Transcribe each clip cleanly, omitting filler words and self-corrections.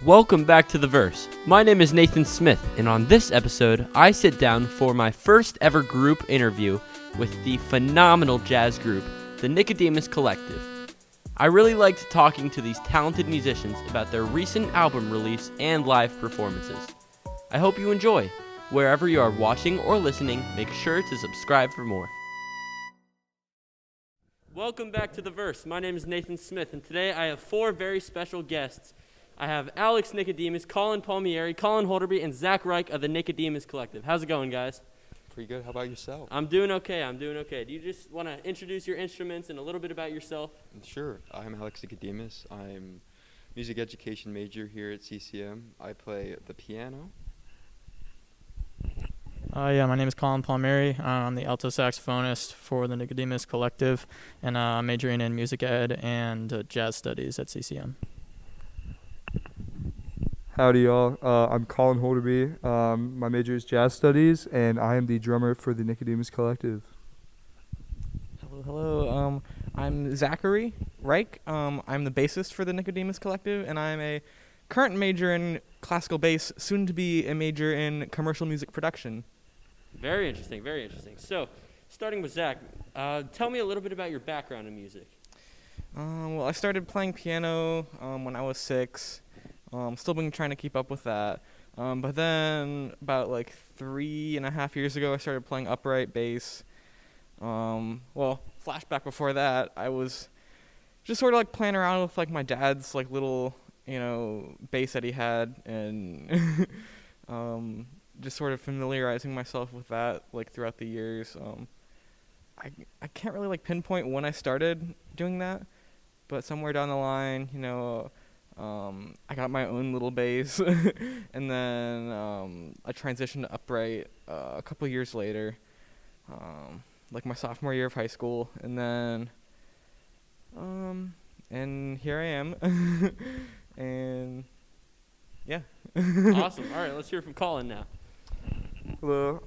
Welcome back to The Verse. My name is Nathan Smith, and on this episode, I sit down for my first ever group interview with the phenomenal jazz group, the Nicodemus Collective. I really liked talking to these talented musicians about their recent album release and live performances. I hope you enjoy. Wherever you are watching or listening, make sure to subscribe for more. Welcome back to The Verse. My name is Nathan Smith, and today I have four very special guests. I have Alex Nicodemus, Colin Palmieri, Colin Holderby, and Zach Reich of the Nicodemus Collective. How's it going, guys? Pretty good. How about yourself? I'm doing okay. Do you just want to introduce your instruments and a little bit about yourself? Sure. I'm Alex Nicodemus. I'm music education major here at CCM. I play the piano. My name is Colin Palmieri. I'm the alto saxophonist for the Nicodemus Collective, and I'm majoring in music ed and jazz studies at CCM. Howdy, y'all. I'm Colin Holderby. My major is jazz studies, and I am the drummer for the Nicodemus Collective. Hello. I'm Zachary Reich. I'm the bassist for the Nicodemus Collective, and I'm a current major in classical bass, soon to be a major in commercial music production. Very interesting. So, starting with Zach, tell me a little bit about your background in music. I started playing piano when I was 6. Still been trying to keep up with that. But then about 3.5 years ago, I started playing upright bass. Flashback before that, I was just sort of playing around with my dad's little, bass that he had, and just sort of familiarizing myself with that throughout the years. I can't really pinpoint when I started doing that, but somewhere down the line, I got my own little bass, and then I transitioned to upright a couple years later, my sophomore year of high school, and then and here I am, and yeah. Awesome. All right, let's hear from Colin now. Hello.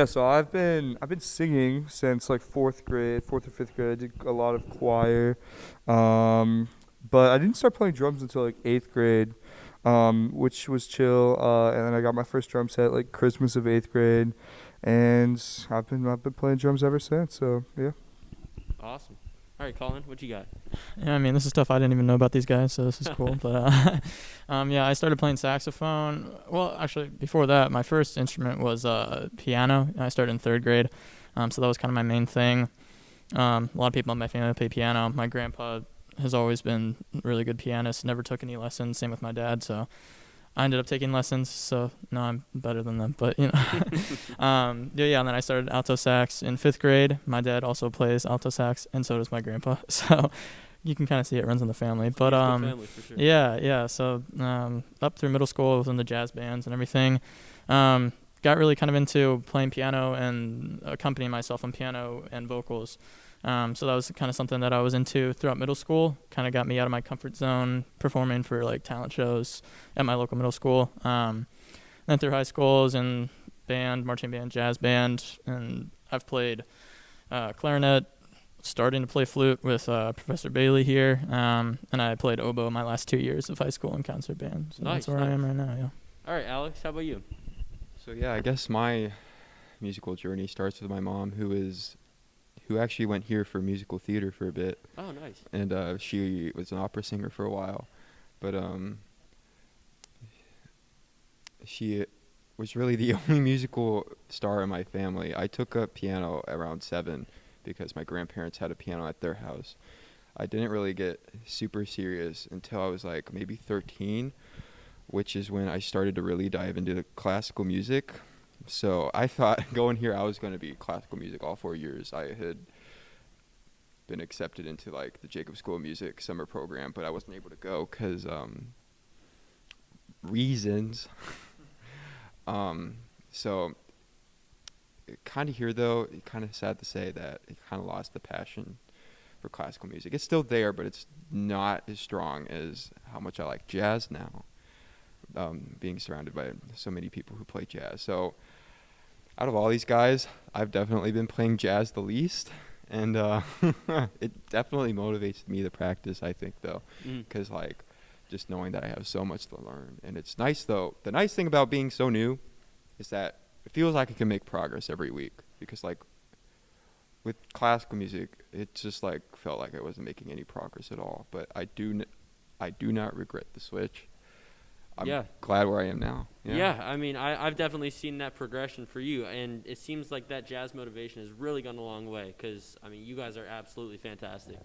So I've been singing since 4th or 5th grade. I did a lot of choir. But I didn't start playing drums until 8th grade, which was chill. And then I got my first drum set Christmas of 8th grade, and I've been playing drums ever since. So yeah. Awesome. All right, Colin, what you got? Yeah, this is stuff I didn't even know about these guys, so this is cool. But I started playing saxophone. Well, actually, before that, my first instrument was piano. I started in 3rd grade, so that was kind of my main thing. A lot of people in my family play piano. My grandpa has always been a really good pianist, never took any lessons, same with my dad, so I ended up taking lessons, so no, I'm better than them, but and then I started alto sax in 5th grade. My dad also plays alto sax, and so does my grandpa, so you can kind of see it runs in the family, but family for sure. So up through middle school, I was in the jazz bands and everything. Got really kind of into playing piano and accompanying myself on piano and vocals. So that was kind of something that I was into throughout middle school. Kind of got me out of my comfort zone, performing for talent shows at my local middle school. Then through high school, I was in band, marching band, jazz band, and I've played clarinet, starting to play flute with Professor Bailey here, and I played oboe my last 2 years of high school in concert band. So Nice, that's where I am right now. Yeah. All right, Alex, how about you? So yeah, I guess my musical journey starts with my mom, who actually went here for musical theater for a bit. Oh, nice. And she was an opera singer for a while. But she was really the only musical star in my family. I took up piano around 7 because my grandparents had a piano at their house. I didn't really get super serious until I was maybe 13, which is when I started to really dive into the classical music. So I thought going here I was going to be classical music all 4 years. I had been accepted into the Jacob School of Music summer program, but I wasn't able to go because reasons. So kind of here though, it's kind of sad to say that it kind of lost the passion for classical music. It's still there, but it's not as strong as how much I like jazz now. Being surrounded by so many people who play jazz. So out of all these guys, I've definitely been playing jazz the least, and it definitely motivates me to practice, I think, though, because just knowing that I have so much to learn. And it's nice, though. The nice thing about being so new is that it feels like I can make progress every week, because like with classical music, it just like felt like I wasn't making any progress at all. But I do not regret the switch. I'm glad where I am now. Yeah, I mean, I've definitely seen that progression for you, and it seems like that jazz motivation has really gone a long way, because, I mean, you guys are absolutely fantastic.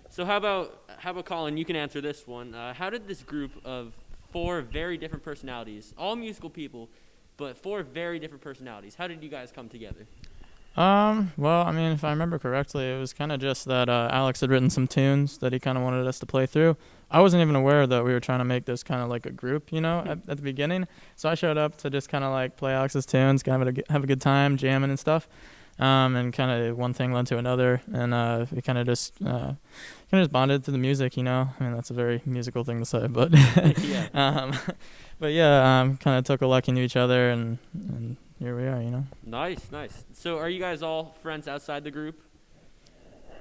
So how about Colin, you can answer this one. How did this group of 4 very different personalities, all musical people, but 4 very different personalities, how did you guys come together? Well, I mean, if I remember correctly, it was kind of just that Alex had written some tunes that he kind of wanted us to play through. I wasn't even aware that we were trying to make this kind of like a group, at the beginning. So I showed up to just kind of like play Alex's tunes, kind of have a good time, jamming and stuff. And kind of one thing led to another, and we kind of just bonded to the music, I mean, that's a very musical thing to say, but kind of took a liking to each other, and here we are, Nice. So are you guys all friends outside the group?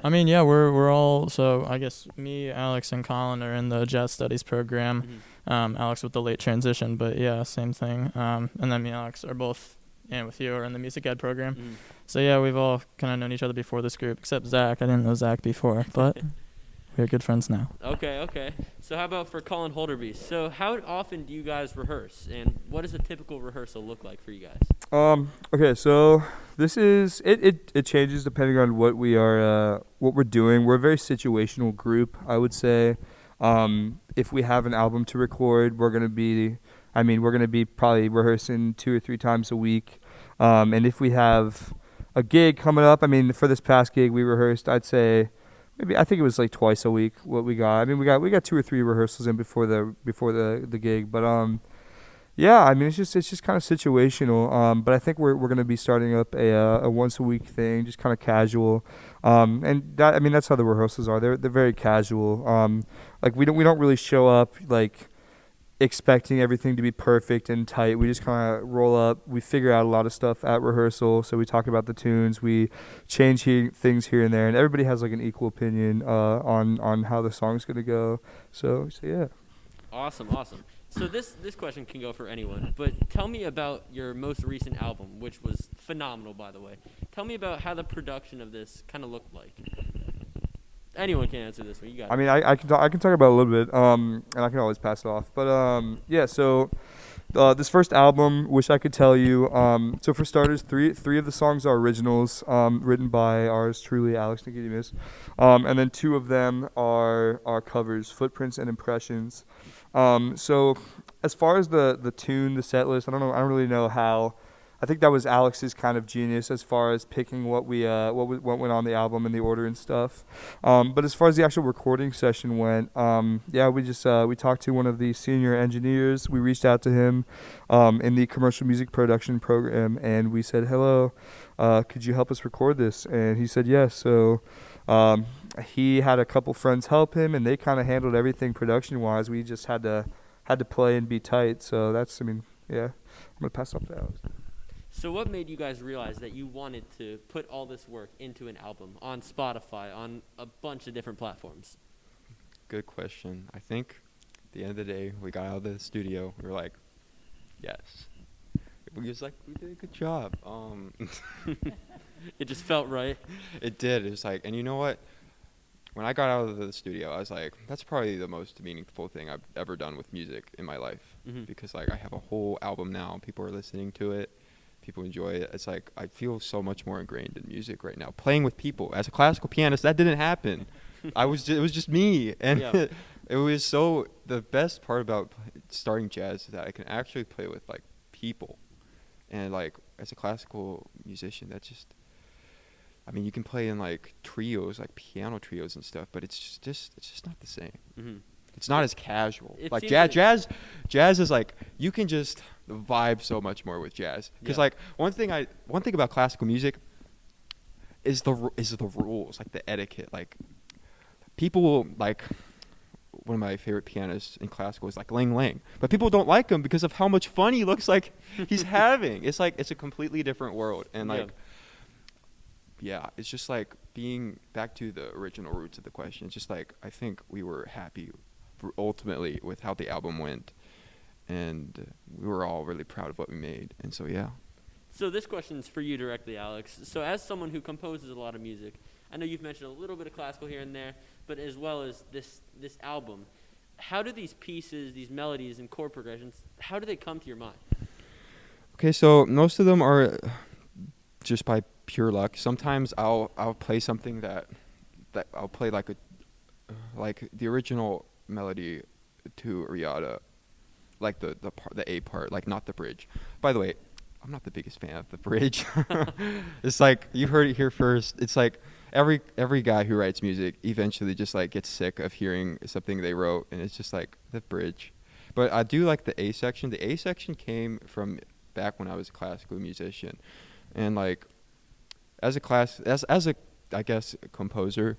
I mean, yeah, we're all, so I guess me, Alex, and Colin are in the jazz studies program. Mm-hmm. Alex with the late transition, but yeah, same thing. And then me and Alex are both, and with you, are in the music ed program. Mm-hmm. So yeah, we've all kind of known each other before this group, except Zach. I didn't know Zach before, but we're good friends now. Okay. So how about for Colin Holderby? So how often do you guys rehearse, and what does a typical rehearsal look like for you guys? Okay, so this is it changes depending on what we're doing. We're a very situational group, I would say. If we have an album to record, we're gonna be probably rehearsing 2 or 3 times a week. And if we have a gig coming up, I mean, for this past gig we rehearsed, I'd say I think it was like twice a week what we got. I mean, we got 2 or 3 rehearsals in before the gig, but yeah, I mean, it's just kind of situational. But I think we're going to be starting up a once a week thing, just kind of casual. And that, I mean, that's how the rehearsals are. They're very casual. Like we don't really show up like expecting everything to be perfect and tight. We just kind of roll up. We figure out a lot of stuff at rehearsal. So we talk about the tunes. We change things here and there, and everybody has like an equal opinion on how the song's going to go. So yeah. Awesome. So this question can go for anyone, but tell me about your most recent album, which was phenomenal, by the way. Tell me about how the production of this kind of looked like. Anyone can answer this one. You got it. I mean, I can talk about it a little bit, and I can always pass it off. But yeah, so this first album, Wish I Could Tell You. So for starters, three of the songs are originals, written by ours truly, Alex Nicodemus, and then 2 of them are covers, Footprints and Impressions. So as far as the tune, the set list, I don't really know how. I think that was Alex's kind of genius as far as picking what went on the album and the order and stuff. But as far as the actual recording session went, we talked to one of the senior engineers. We reached out to him in the commercial music production program, and we said, "Hello, could you help us record this?" And he said yes. So he had a couple friends help him, and they kind of handled everything production-wise. We just had to play and be tight. So that's, I mean, yeah. I'm gonna pass off to Alex. So what made you guys realize that you wanted to put all this work into an album on Spotify, on a bunch of different platforms? Good question. I think at the end of the day, we got out of the studio. We were like, yes. We did a good job. It just felt right. It did. It was like, and you know what? When I got out of the studio, I was like, that's probably the most meaningful thing I've ever done with music in my life. Mm-hmm. Because like I have a whole album now. People are listening to it. People enjoy it. It's like I feel so much more ingrained in music right now. Playing with people as a classical pianist, that didn't happen. It was just me, and yeah. It was so. The best part about starting jazz is that I can actually play with like people, and like as a classical musician, that's just. I mean, you can play in like trios, like piano trios and stuff, but it's just not the same. Mm-hmm. It's not as casual. It Like seems jazz is like you can just vibe so much more with jazz. Because like one thing about classical music is the rules, like the etiquette. Like people will like. One of my favorite pianists in classical is like Lang Lang, but people don't like him because of how much fun he looks like he's having. It's like it's a completely different world, and like. Yeah, it's just like being back to the original roots of the question. It's just like I think we were happy ultimately with how the album went, and we were all really proud of what we made. And so yeah. So this question's for you directly, Alex. So as someone who composes a lot of music, I know you've mentioned a little bit of classical here and there, but as well as this album, how do these pieces, these melodies and chord progressions, how do they come to your mind? Okay, so most of them are just by pure luck. Sometimes I'll play something that I'll play like the original melody to Riata, like the A part, like not the bridge. By the way, I'm not the biggest fan of the bridge. It's like, you heard it here first. It's like every guy who writes music eventually just like gets sick of hearing something they wrote, and it's just like the bridge. But I do like the A section. The A section came from back when I was a classical musician, and like as a I guess composer,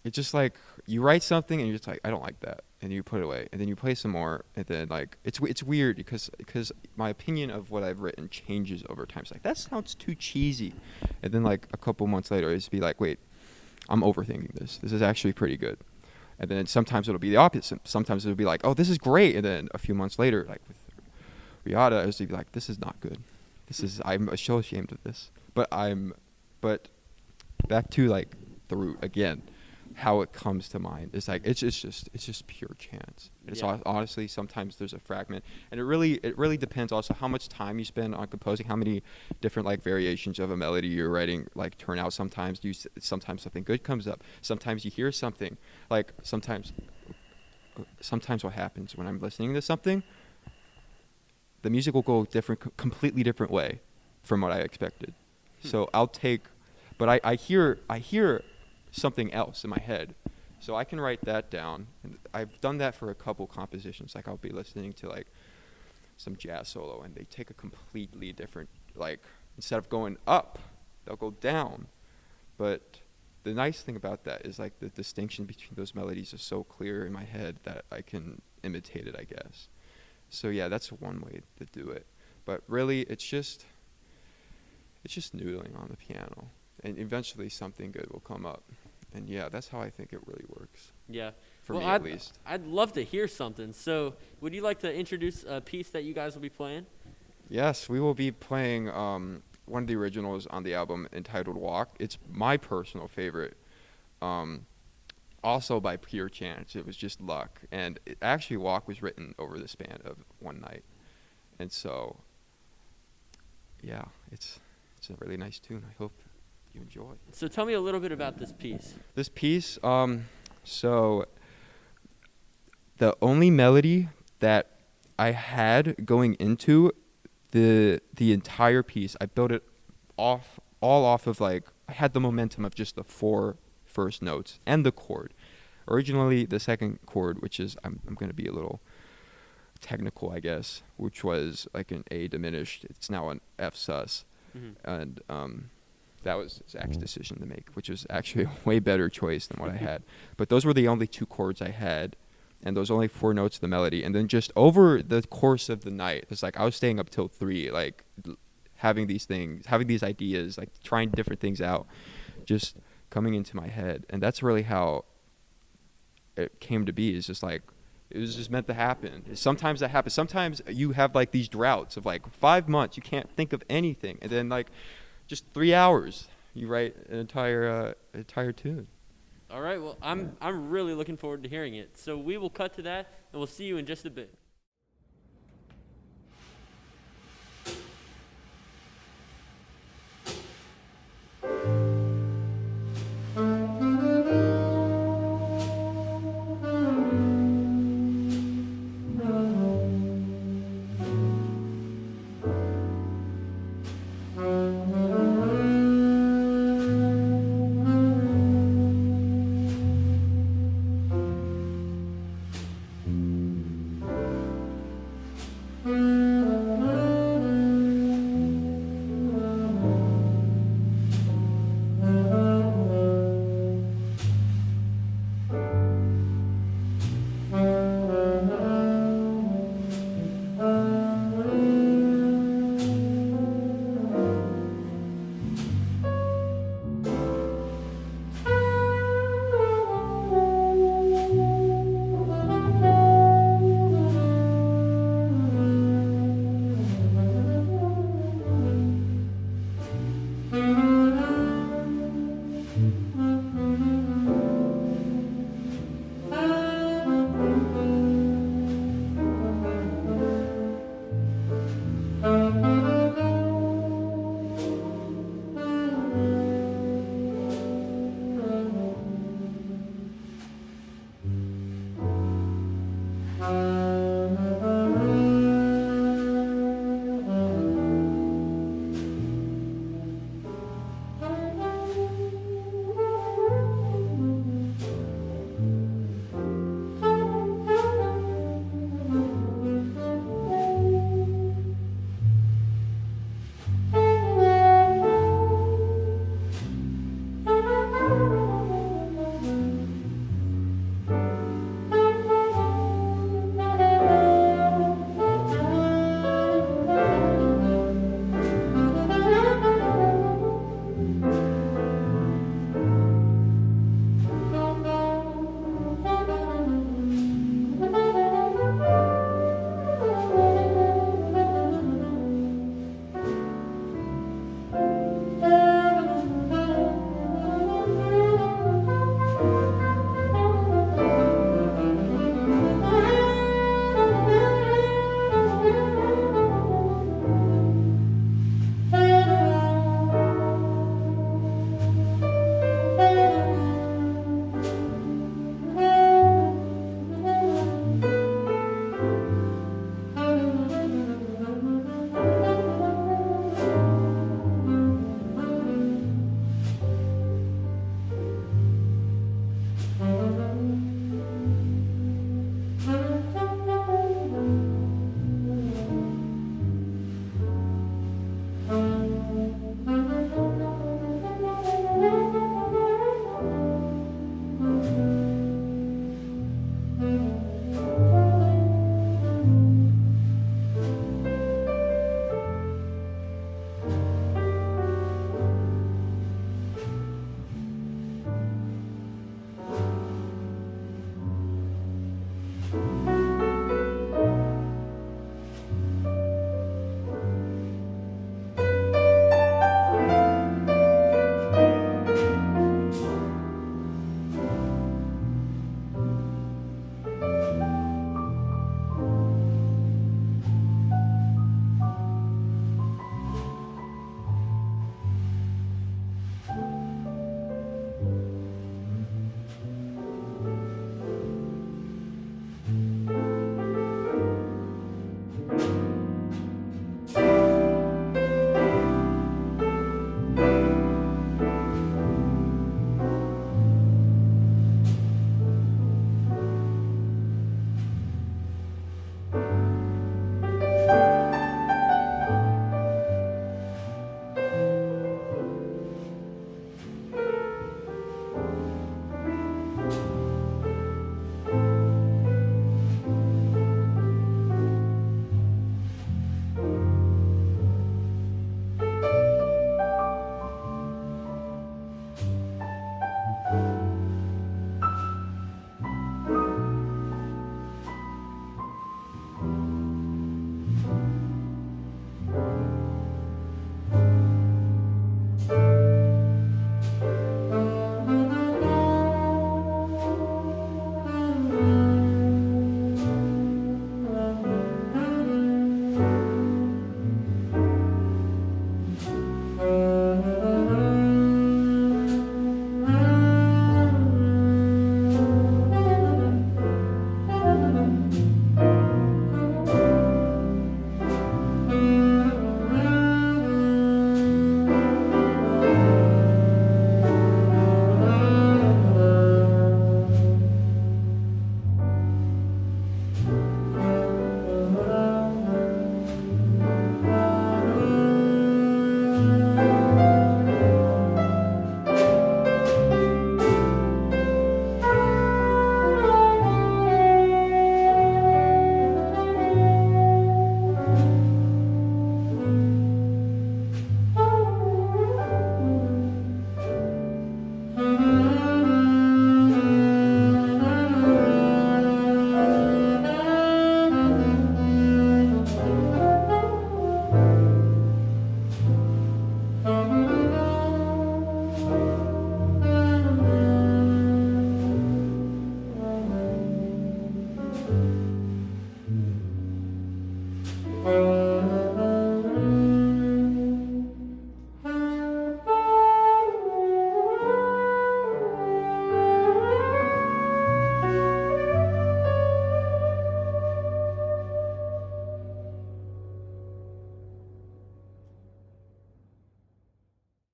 it's just like you write something and you're just like, I don't like that, and you put it away, and then you play some more, and then like it's weird because my opinion of what I've written changes over time. It's like, that sounds too cheesy, and then like a couple months later it's be like, wait, I'm overthinking this. This is actually pretty good. And then sometimes it'll be the opposite. Sometimes it'll be like, oh, this is great, and then a few months later, like with Riata, it'll be like, this is not good. I'm so ashamed of this. But back to like the root again. How it comes to mind is like it's just pure chance. It's honestly, sometimes there's a fragment, and it really depends also how much time you spend on composing, how many different like variations of a melody you're writing like turn out. Sometimes something good comes up. Sometimes you hear something like sometimes what happens when I'm listening to something, the music will go completely different way from what I expected. So I hear something else in my head, so I can write that down. And I've done that for a couple compositions. Like I'll be listening to like some jazz solo, and they take a completely different, like instead of going up, they'll go down. But the nice thing about that is like the distinction between those melodies is so clear in my head that I can imitate it, I guess. So yeah, that's one way to do it. But really, it's just noodling on the piano, and eventually something good will come up. And yeah, that's how I think it really works. Yeah. For me, at least. I'd love to hear something. So would you like to introduce a piece that you guys will be playing? Yes, we will be playing one of the originals on the album entitled Walk. It's my personal favorite. Also by pure chance. It was just luck. And actually, Walk was written over the span of one night. And so, yeah, it's a really nice tune. I hope you enjoy. So tell me a little bit about this piece. This piece, so the only melody that I had going into the entire piece, I built it all off of like, I had the momentum of just the 4 first notes and the chord. Originally, the second chord, which is, I'm going to be a little technical, I guess, which was like an A diminished. It's now an F sus. Mm-hmm. And that was Zach's decision to make, which was actually a way better choice than what I had. But those were the only 2 chords I had, and those only 4 notes of the melody. And then just over the course of the night, it's like I was staying up till 3, like having these ideas, like trying different things out, just coming into my head. And that's really how it came to be. Is just like, it was just meant to happen. Sometimes that happens. Sometimes you have like these droughts of like 5 months, you can't think of anything, and then like just 3 hours, you write an entire tune. All right. Well, I'm really looking forward to hearing it. So we will cut to that, and we'll see you in just a bit.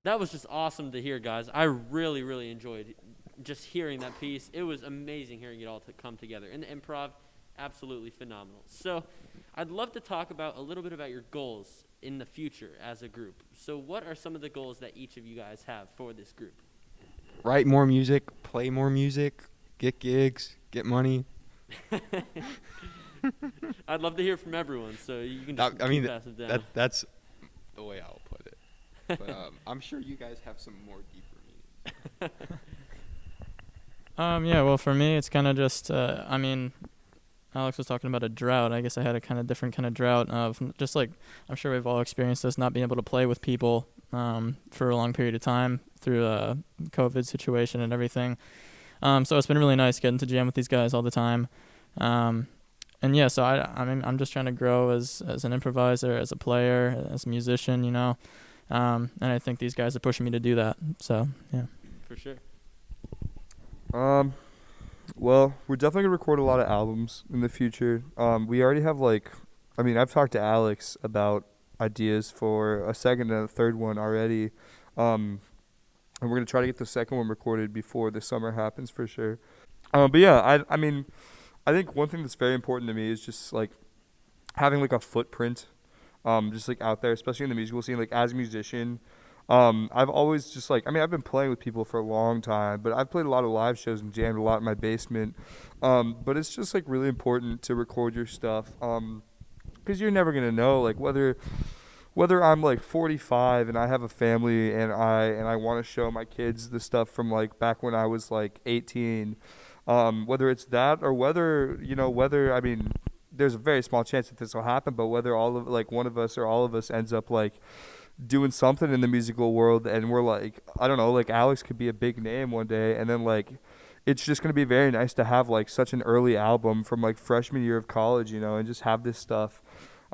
That was just awesome to hear, guys. I really, really enjoyed just hearing that piece. It was amazing hearing it all to come together. And the improv, absolutely phenomenal. So I'd love to talk about a little bit about your goals in the future as a group. So what are some of the goals that each of you guys have for this group? Write more music, play more music, get gigs, get money. I'd love to hear from everyone, so you can just I mean, pass it down. that's the way I'll put it. But I'm sure you guys have some more deeper meanings. Yeah, well, for me, it's kind of just, I mean, Alex was talking about a drought. I guess I had a kind of different kind of drought of just like, I'm sure we've all experienced this, not being able to play with people for a long period of time through a COVID situation and everything. So it's been really nice getting to jam with these guys all the time. And yeah, so I mean, I'm just trying to grow as an improviser, as a player, as a musician, you know. And I think these guys are pushing me to do that. So, yeah. For sure. Well, we're definitely gonna record a lot of albums in the future. We already have I've talked to Alex about ideas for a second and a third one already. And we're gonna try to get the second one recorded before the summer happens for sure. But yeah, I mean, I think one thing that's very important to me is just like having like a footprint, just like out there, especially in the musical scene. Like as a musician, I've always just like, I mean, I've been playing with people for a long time, but I've played a lot of live shows and jammed a lot in my basement. But it's just like really important to record your stuff, because you're never gonna know like whether I'm like 45 and I have a family and I want to show my kids the stuff from like back when I was like 18, whether it's that or whether I mean, there's a very small chance that this will happen, but whether all of like one of us or all of us ends up like doing something in the musical world and we're like, I don't know, like Alex could be a big name one day, and then like it's just going to be very nice to have like such an early album from like freshman year of college, you know, and just have this stuff.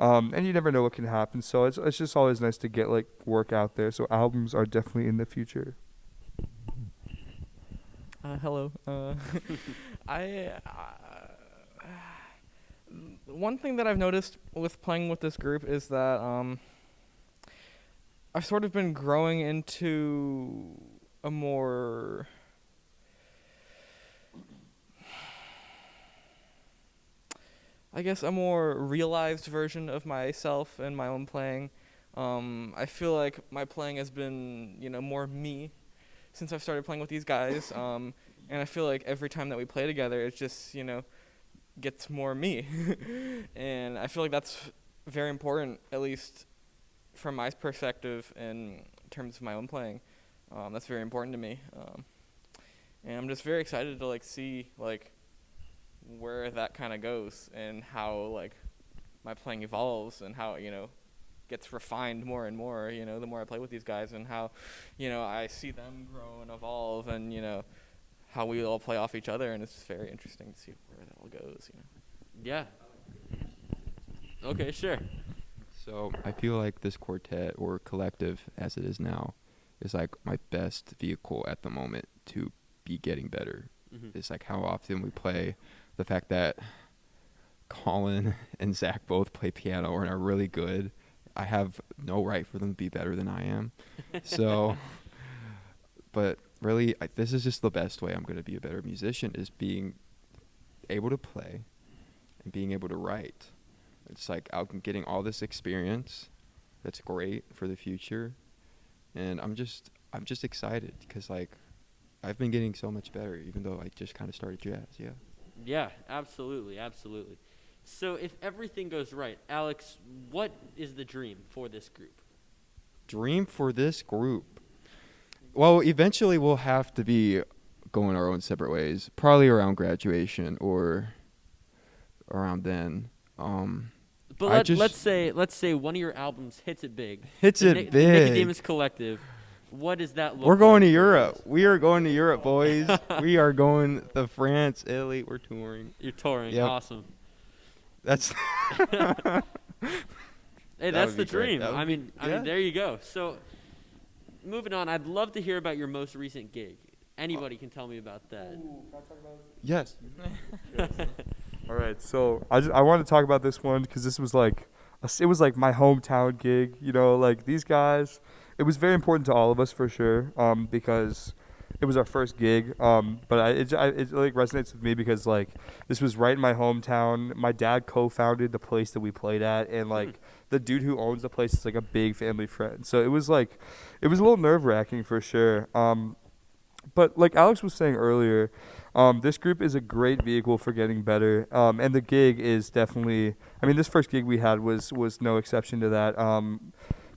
And you never know what can happen, so it's just always nice to get like work out there. So albums are definitely in the future. Hello. One thing that I've noticed with playing with this group is that I've sort of been growing into a more realized version of myself and my own playing. I feel like my playing has been, more me since I've started playing with these guys. And I feel like every time that we play together, it just, gets more me. And I feel like that's very important, at least from my perspective in terms of my own playing. That's very important to me. And I'm just very excited to, see, where that kind of goes and how, my playing evolves and how, gets refined more and more, the more I play with these guys, and how, I see them grow and evolve, and, how we all play off each other, and it's very interesting to see where that all goes, Yeah. Okay, sure. So I feel like this quartet or collective as it is now is like my best vehicle at the moment to be getting better. Mm-hmm. It's like how often we play, the fact that Colin and Zach both play piano and are really good. I have no right for them to be better than I am. So, but really, this is just the best way I'm going to be a better musician, is being able to play and being able to write. It's like I'm getting all this experience that's great for the future, and I'm just excited because I've been getting so much better, even though I just kind of started jazz. Yeah, absolutely. So if everything goes right, Alex, what is the dream for this group? Dream for this group? Well, eventually we'll have to be going our own separate ways, probably around graduation or around then. But let's say one of your albums hits it big. The big. Nicodemus Collective. What does that look like? We're going to Europe. We are going to Europe, boys. We are going to France, Italy. We're touring. You're touring. Yep. Awesome. That's Hey, that's the dream. I mean, there you go. So, moving on, I'd love to hear about your most recent gig. Anybody can tell me about that. Ooh, can I talk about it? yes. All right, so I want to talk about this one because this was it was like my hometown gig. You know, like these guys. It was very important to all of us for sure. Because it was our first gig. But it like resonates with me because like this was right in my hometown. My dad co-founded the place that we played at, and like the dude who owns the place is like a big family friend. So it was a little nerve-wracking for sure. But like Alex was saying earlier, this group is a great vehicle for getting better. And the gig is definitely. I mean, this first gig we had was no exception to that.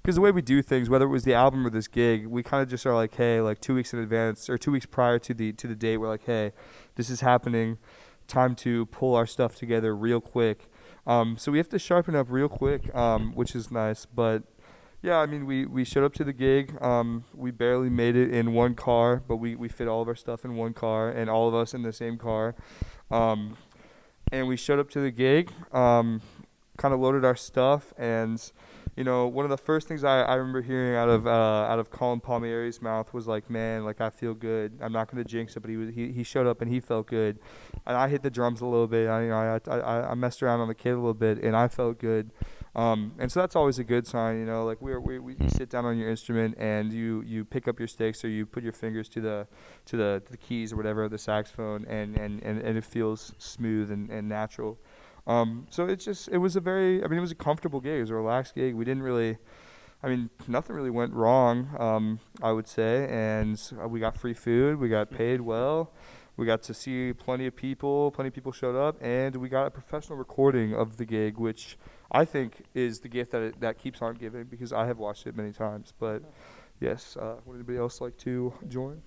Because the way we do things, whether it was the album or this gig, we kind of just are like, hey, like 2 weeks in advance or 2 weeks prior to the date, we're like, hey, this is happening. Time to pull our stuff together real quick. So we have to sharpen up real quick, which is nice. But yeah, I mean, we showed up to the gig. We barely made it in one car, but we fit all of our stuff in one car and all of us in the same car. And we showed up to the gig, kind of loaded our stuff, and you know, one of the first things I remember hearing out of Colin Palmieri's mouth was like, "Man, like I feel good. I'm not gonna jinx it, but he showed up and he felt good." And I hit the drums a little bit. I messed around on the kit a little bit, and I felt good. And so that's always a good sign, you know. Like we sit down on your instrument and you pick up your sticks or you put your fingers to the keys or whatever of the saxophone, and it feels smooth and natural. So it was it was a comfortable gig. It was a relaxed gig. We didn't really, nothing really went wrong, I would say. And we got free food. We got paid well. We got to see plenty of people. Plenty of people showed up. And we got a professional recording of the gig, which I think is the gift that keeps on giving because I have watched it many times. But yes, would anybody else like to join?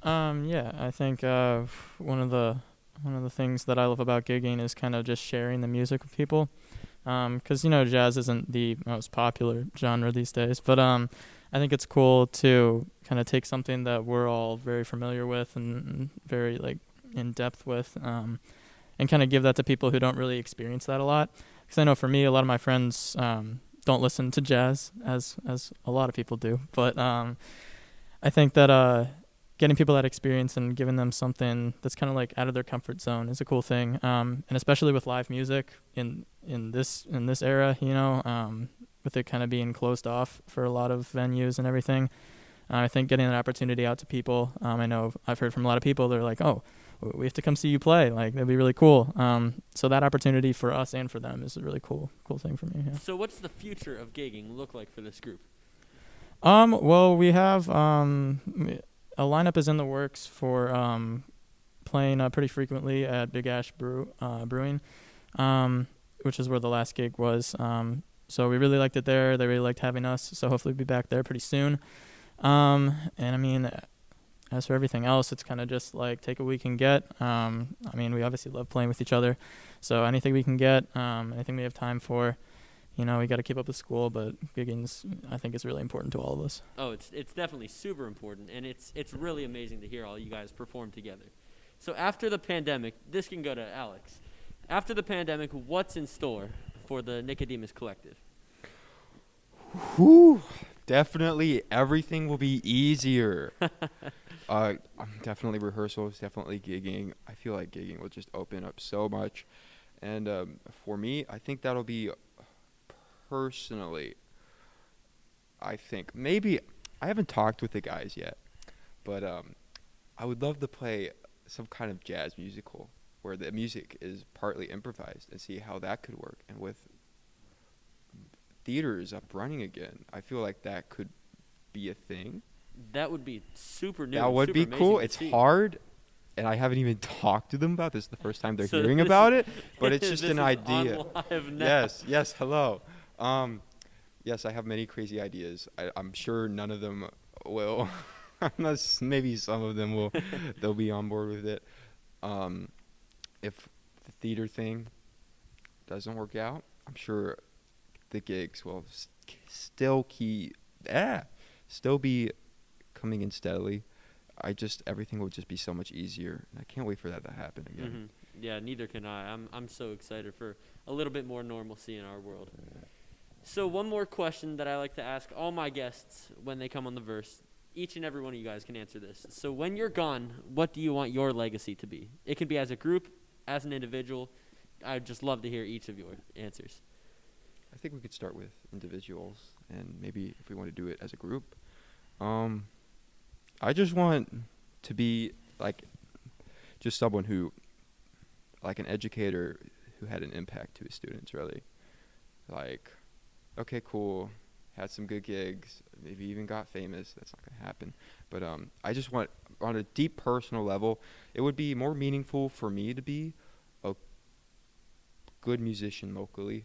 Yeah, I think one of the things that I love about gigging is kind of just sharing the music with people. 'Cause you know, jazz isn't the most popular genre these days, but I think it's cool to kind of take something that we're all very familiar with and very like in depth with, and kind of give that to people who don't really experience that a lot. Because I know for me, a lot of my friends don't listen to jazz as a lot of people do, but I think that getting people that experience and giving them something that's kind of like out of their comfort zone is a cool thing. And especially with live music in this era, you know, with it kind of being closed off for a lot of venues and everything. I think getting that opportunity out to people, I know I've heard from a lot of people, they're like, oh, we have to come see you play. Like, that'd be really cool. So that opportunity for us and for them is a really cool thing for me. Yeah. So what's the future of gigging look like for this group? Well, we have a lineup is in the works for playing pretty frequently at Big Ash Brewing, which is where the last gig was. So we really liked it there. They really liked having us. So hopefully we'll be back there pretty soon. And I mean, as for everything else, it's kind of just like take what we can get. I mean, we obviously love playing with each other. So anything we can get, anything we have time for. You know, we got to keep up with school, but gigging's, I think, is really important to all of us. Oh, it's definitely super important, and it's really amazing to hear all you guys perform together. So after the pandemic, this can go to Alex. After the pandemic, what's in store for the Nicodemus Collective? Whew, definitely everything will be easier. Definitely rehearsals, definitely gigging. I feel like gigging will just open up so much. And for me, I think that'll be personally, I think maybe I haven't talked with the guys yet, but I would love to play some kind of jazz musical where the music is partly improvised and see how that could work. And with theaters up running again, I feel like that could be a thing. That would be super new. That would be cool. It's hard, and I haven't even talked to them about this. This is the first time they're hearing about it, but it's just an idea. Yes, hello. Yes, I have many crazy ideas. I'm sure none of them will, unless maybe some of them will. They'll be on board with it. If the theater thing doesn't work out, I'm sure the gigs will still be coming in steadily. Everything will just be so much easier. I can't wait for that to happen again. Mm-hmm. Yeah, neither can I. I'm so excited for a little bit more normalcy in our world. So one more question that I like to ask all my guests when they come on the verse. Each and every one of you guys can answer this. So when you're gone, what do you want your legacy to be? It can be as a group, as an individual. I'd just love to hear each of your answers. I think we could start with individuals, and maybe if we want to do it as a group. I just want to be like just someone who, like an educator who had an impact to his students, really. Like, okay, cool, had some good gigs, maybe even got famous. That's not gonna happen. But I just want, on a deep personal level, it would be more meaningful for me to be a good musician locally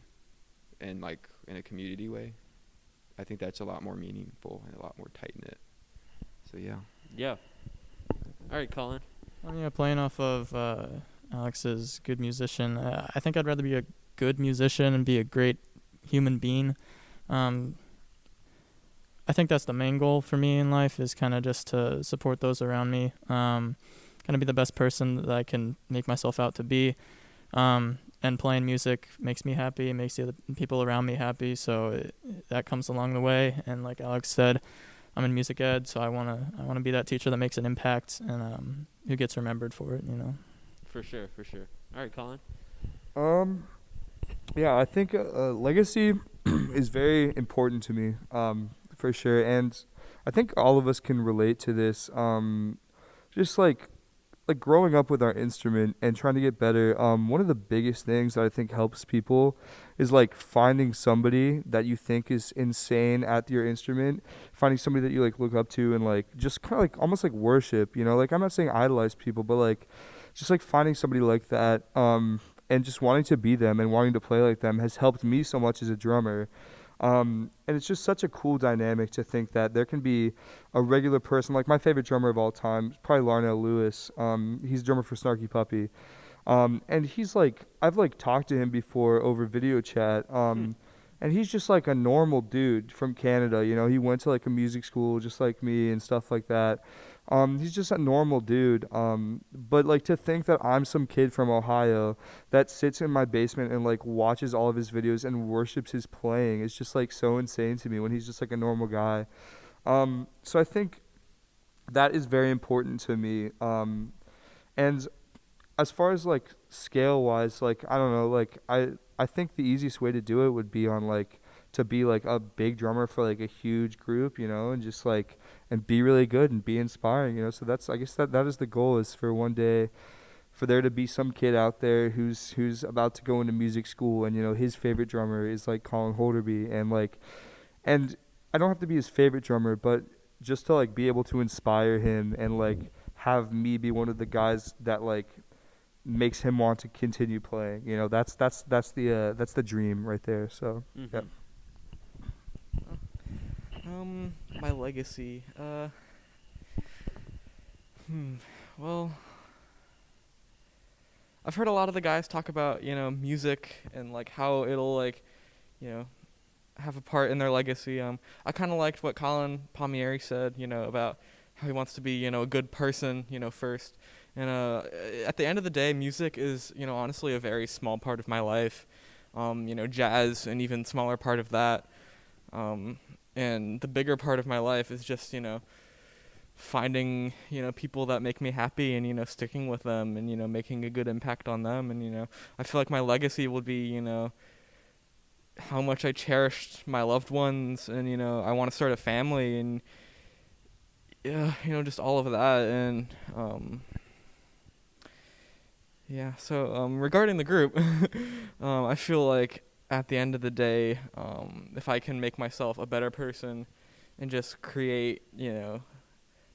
and like in a community way. I think that's a lot more meaningful and a lot more tight knit. So yeah. Yeah. All right, Colin. Yeah, playing off of Alex's good musician, I think I'd rather be a good musician and be a great human being. I think that's the main goal for me in life, is kind of just to support those around me, kind of be the best person that I can make myself out to be. And playing music makes me happy, makes the other people around me happy, so that comes along the way. And like Alex said, I'm in music ed, so I wanna be that teacher that makes an impact and who gets remembered for it, you know. For sure. All right, Colin. Yeah, I think legacy is very important to me, for sure. And I think all of us can relate to this. Just like growing up with our instrument and trying to get better. One of the biggest things that I think helps people is like finding somebody that you think is insane at your instrument, finding somebody that you like look up to and like just kind of like almost like worship, you know. Like, I'm not saying idolize people, but like just like finding somebody like that, and just wanting to be them and wanting to play like them has helped me so much as a drummer. And it's just such a cool dynamic to think that there can be a regular person, like my favorite drummer of all time is probably Larnell Lewis. He's a drummer for Snarky Puppy. And he's like, I've like talked to him before over video chat. And he's just like a normal dude from Canada, you know. He went to like a music school just like me and stuff like that. He's just a normal dude. But like to think that I'm some kid from Ohio that sits in my basement and like watches all of his videos and worships his playing is just like so insane to me when he's just like a normal guy. So I think that is very important to me. And as far as like scale wise, like I don't know, like I think the easiest way to do it would be on like to be like a big drummer for like a huge group, you know, and just like and be really good and be inspiring, you know. So that's, I guess that is the goal, is for one day for there to be some kid out there who's about to go into music school and, you know, his favorite drummer is like Colin Holderby, and I don't have to be his favorite drummer, but just to like be able to inspire him and like have me be one of the guys that like makes him want to continue playing. You know, that's the dream right there. So Mm-hmm. yeah. My legacy. Well, I've heard a lot of the guys talk about, you know, music and like how it'll like, you know, have a part in their legacy. I kind of liked what Colin Palmieri said, you know, about how he wants to be, you know, a good person, you know, first. And at the end of the day, music is, you know, honestly a very small part of my life. You know, jazz, an even smaller part of that. And the bigger part of my life is just, you know, finding, you know, people that make me happy and, you know, sticking with them and, you know, making a good impact on them. And, you know, I feel like my legacy would be, you know, how much I cherished my loved ones and, you know, I want to start a family and, yeah, you know, just all of that. And, yeah, so regarding the group, I feel like at the end of the day, if I can make myself a better person and just create, you know,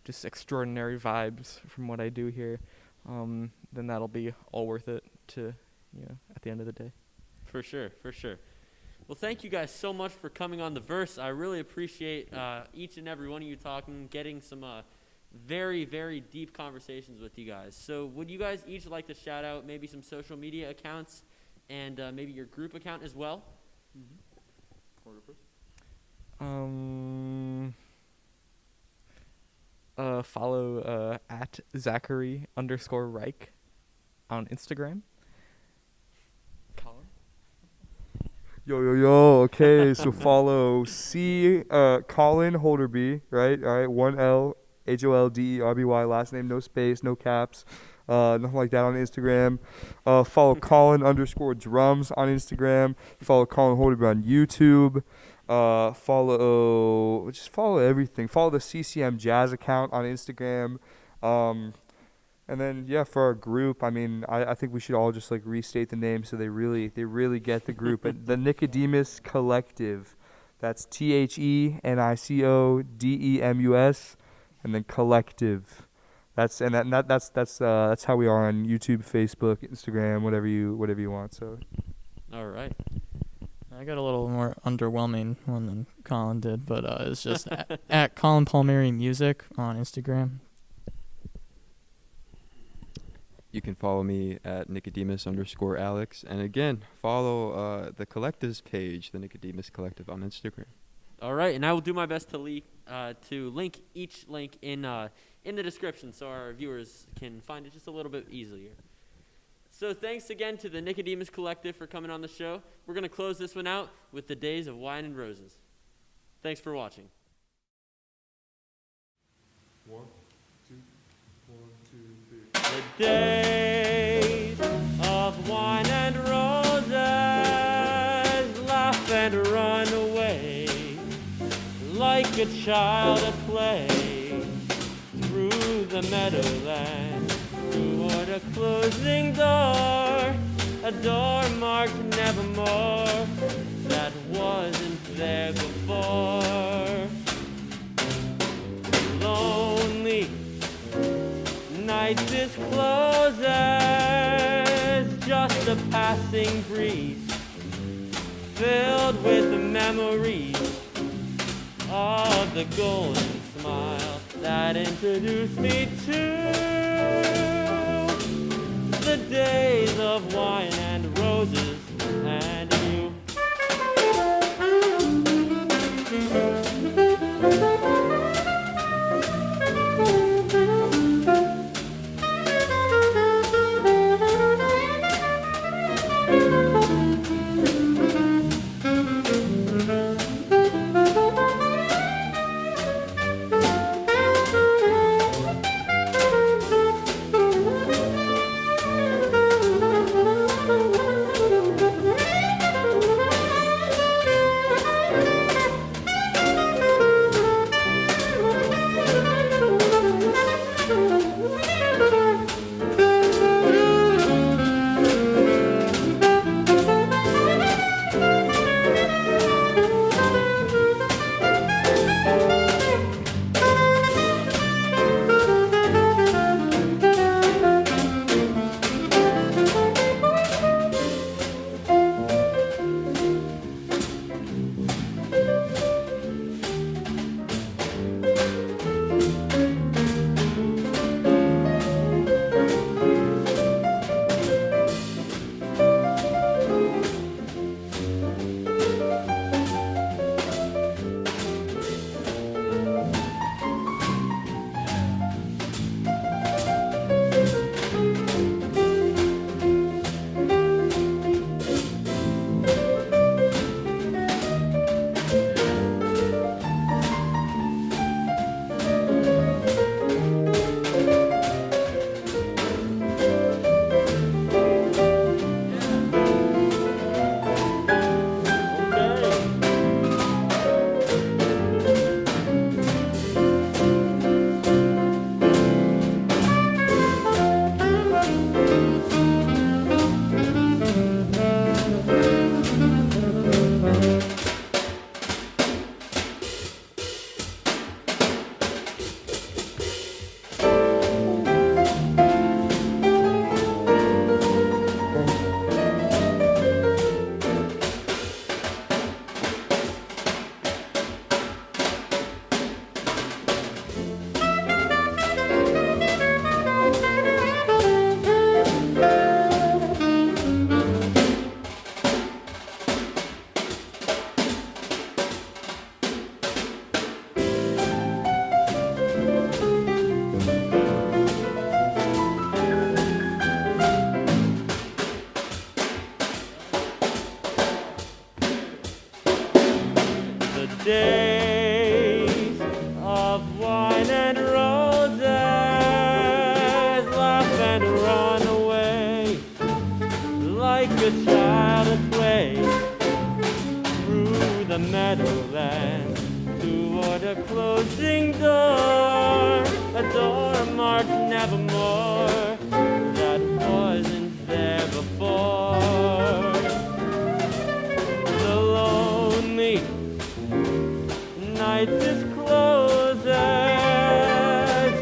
just extraordinary vibes from what I do here, then that'll be all worth it to, you know, at the end of the day. For sure. Well, thank you guys so much for coming on The Verse. I really appreciate each and every one of you talking, getting some very, very deep conversations with you guys. So would you guys each like to shout out maybe some social media accounts and maybe your group account as well? Follow at Zachary_Reich on Instagram. Colin? Yo. Okay, so follow Colin Holderby, right? All right, 1 L HOLDERBY, last name no space, no caps. Nothing like that on Instagram. Follow Colin_drums on Instagram. Follow Colin Holderby on YouTube. Just follow everything. Follow the CCM Jazz account on Instagram. And then for our group, I mean, I think we should all just like restate the name so they really get the group. And the Nicodemus Collective. That's THENICODEMUS, and then Collective. That's how we are on YouTube, Facebook, Instagram, whatever you want. So. All right. I got a little more underwhelming one than Colin did, but it's just at Colin Palmieri Music on Instagram. You can follow me at Nicodemus_Alex. And again, follow the Collective's page, the Nicodemus Collective, on Instagram. All right, and I will do my best to link each link in the description so our viewers can find it just a little bit easier. So thanks again to the Nicodemus Collective for coming on the show. We're going to close this one out with the Days of Wine and Roses. Thanks for watching. 1, 2, 1, 2, 3. The days of wine and roses, laugh and run away, like a child at play, through the meadowland, toward a closing door, a door marked nevermore, that wasn't there before. Lonely night discloses just a passing breeze, filled with memories of the golden smile that introduced me to the days of wine and roses and you. like a child at play through the meadowland toward a closing door, a door marked nevermore that wasn't there before. The lonely night discloses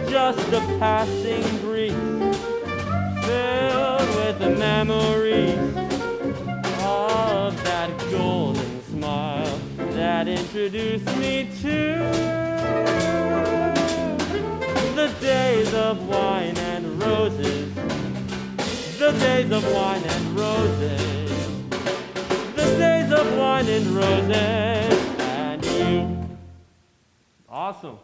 just a passing breeze filled with the memories of that golden smile that introduced me to the days of wine and roses, the days of wine and roses, the days of wine and roses, and you. Awesome.